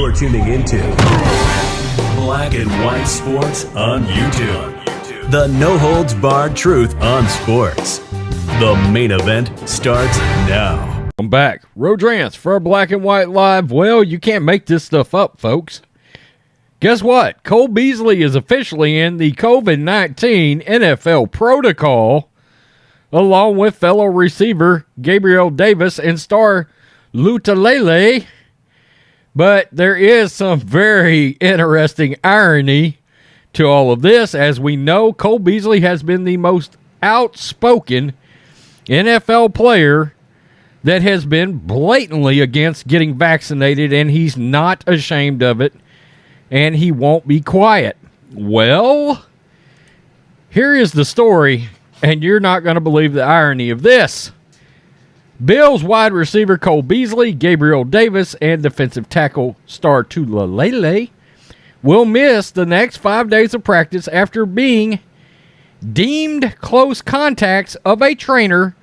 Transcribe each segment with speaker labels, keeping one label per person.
Speaker 1: You're tuning into Black and White Sports on YouTube. The no-holds-barred truth on sports. The main event starts now.
Speaker 2: I'm back. Rodrance for Black and White Live. Well, you can't make this stuff up, folks. Guess what? Cole Beasley is officially in the COVID-19 NFL protocol, along with fellow receiver Gabriel Davis and star Lutalele. But there is some very interesting irony to all of this. As we know, Cole Beasley has been the most outspoken NFL player that has been blatantly against getting vaccinated, and he's not ashamed of it, and he won't be quiet. Well, here is the story, and you're not going to believe the irony of this. Bills wide receiver Cole Beasley, Gabriel Davis, and defensive tackle star Tulalele will miss the next 5 days of practice after being deemed close contacts of a trainer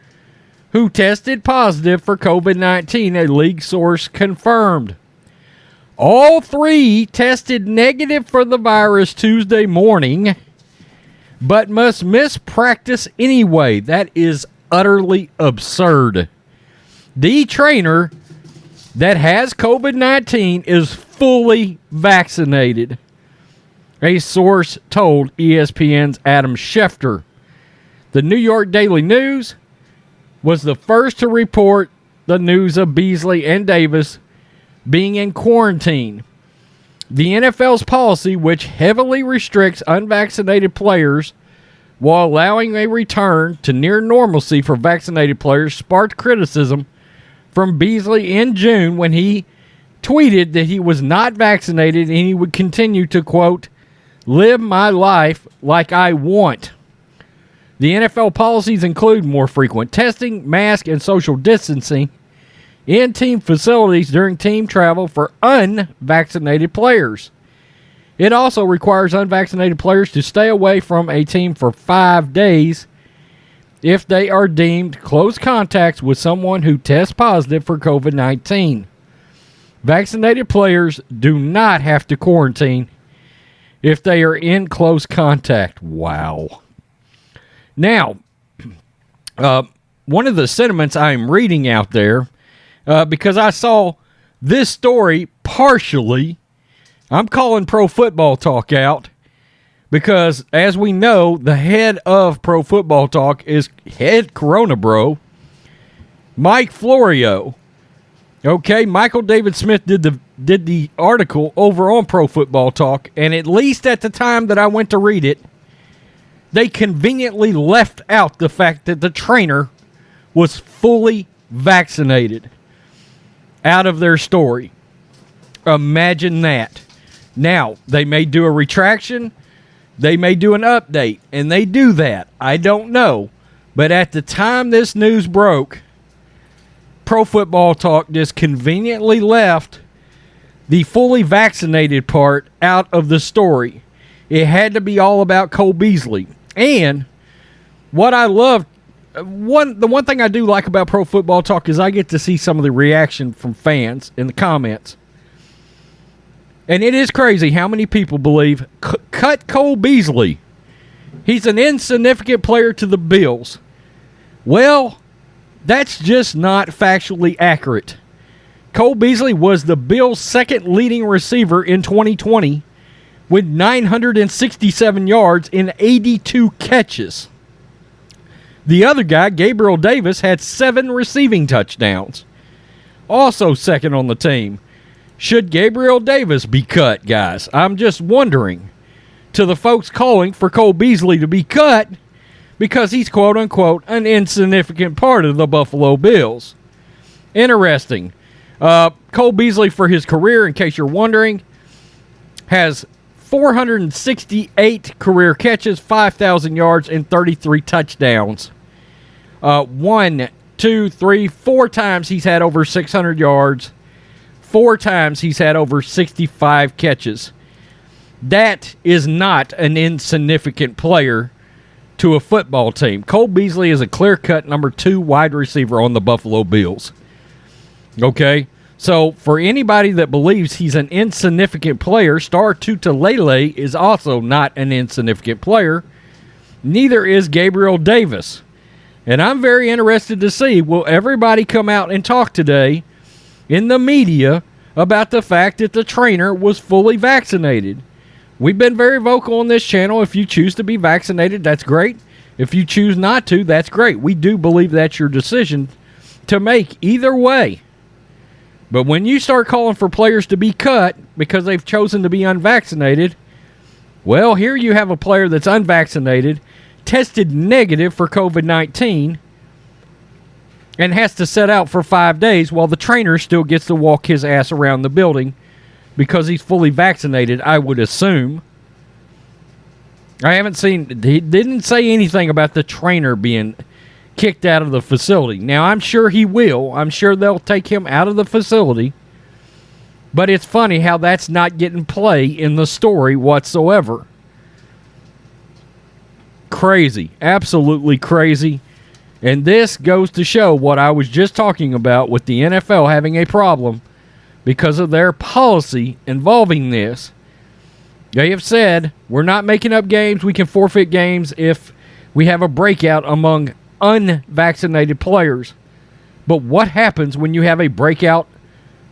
Speaker 2: who tested positive for COVID-19, a league source confirmed. All three tested negative for the virus Tuesday morning, but must miss practice anyway. That is utterly absurd. The trainer that has COVID-19 is fully vaccinated, a source told ESPN's Adam Schefter. The New York Daily News was the first to report the news of Beasley and Davis being in quarantine. The NFL's policy, which heavily restricts unvaccinated players while allowing a return to near normalcy for vaccinated players, sparked criticism from Beasley in June when he tweeted that he was not vaccinated and he would continue to, quote, live my life like I want. The NFL policies include more frequent testing, mask, and social distancing in team facilities during team travel for unvaccinated players. It also requires unvaccinated players to stay away from a team for 5 days if they are deemed close contacts with someone who tests positive for COVID-19. Vaccinated players do not have to quarantine if they are in close contact. Wow. Now, one of the sentiments I'm reading out there, because I saw this story partially, I'm calling Pro Football Talk out, because as we know, the head of Pro Football Talk is head Corona Bro, Mike Florio. Okay, Michael David Smith did the article over on Pro Football Talk, and at least at the time that I went to read it, they conveniently left out the fact that the trainer was fully vaccinated out of their story. Imagine that. Now, they may do a retraction, they may do an update, and they do that. I don't know. But at the time this news broke, Pro Football Talk just conveniently left the fully vaccinated part out of the story. It had to be all about Cole Beasley. And what I love, the one thing I do like about Pro Football Talk is I get to see some of the reaction from fans in the comments. And it is crazy how many people believe, cut Cole Beasley. He's an insignificant player to the Bills. Well, that's just not factually accurate. Cole Beasley was the Bills' second leading receiver in 2020 with 967 yards in 82 catches. The other guy, Gabriel Davis, had 7 receiving touchdowns. Also second on the team. Should Gabriel Davis be cut, guys? I'm just wondering. To the folks calling for Cole Beasley to be cut because he's, quote-unquote, an insignificant part of the Buffalo Bills. Interesting. Cole Beasley, for his career, in case you're wondering, has 468 career catches, 5,000 yards, and 33 touchdowns. 4 times he's had over 600 yards. 4 times he's had over 65 catches. That is not an insignificant player to a football team. Cole Beasley is a clear-cut number 2 wide receiver on the Buffalo Bills. Okay? So for anybody that believes he's an insignificant player, Star Tutalele is also not an insignificant player. Neither is Gabriel Davis. And I'm very interested to see, will everybody come out and talk today in the media about the fact that the trainer was fully vaccinated? We've been very vocal on this channel. If you choose to be vaccinated, that's great. If you choose not to, that's great. We do believe that's your decision to make either way. But when you start calling for players to be cut because they've chosen to be unvaccinated, well, here you have a player that's unvaccinated, tested negative for COVID-19, and has to sit out for 5 days while the trainer still gets to walk his ass around the building because he's fully vaccinated, I would assume. I haven't seen, he didn't say anything about the trainer being kicked out of the facility. Now, I'm sure he will. I'm sure they'll take him out of the facility. But it's funny how that's not getting play in the story whatsoever. Crazy. Absolutely crazy. And this goes to show what I was just talking about with the NFL having a problem because of their policy involving this. They have said, we're not making up games. We can forfeit games if we have a breakout among unvaccinated players. But what happens when you have a breakout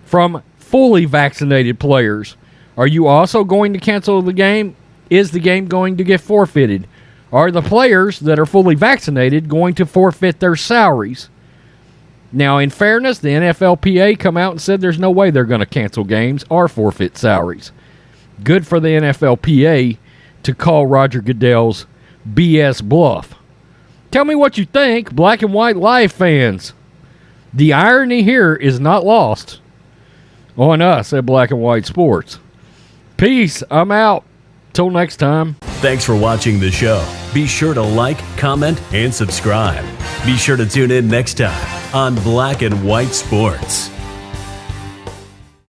Speaker 2: from fully vaccinated players? Are you also going to cancel the game? Is the game going to get forfeited? Are the players that are fully vaccinated going to forfeit their salaries? Now, in fairness, the NFLPA come out and said there's no way they're going to cancel games or forfeit salaries. Good for the NFLPA to call Roger Goodell's BS bluff. Tell me what you think, Black and White Live fans. The irony here is not lost on us at Black and White Sports. Peace. I'm out. Till next time.
Speaker 1: Thanks for watching the show. Be sure to like, comment, and subscribe. Be sure to tune in next time on Black and White Sports.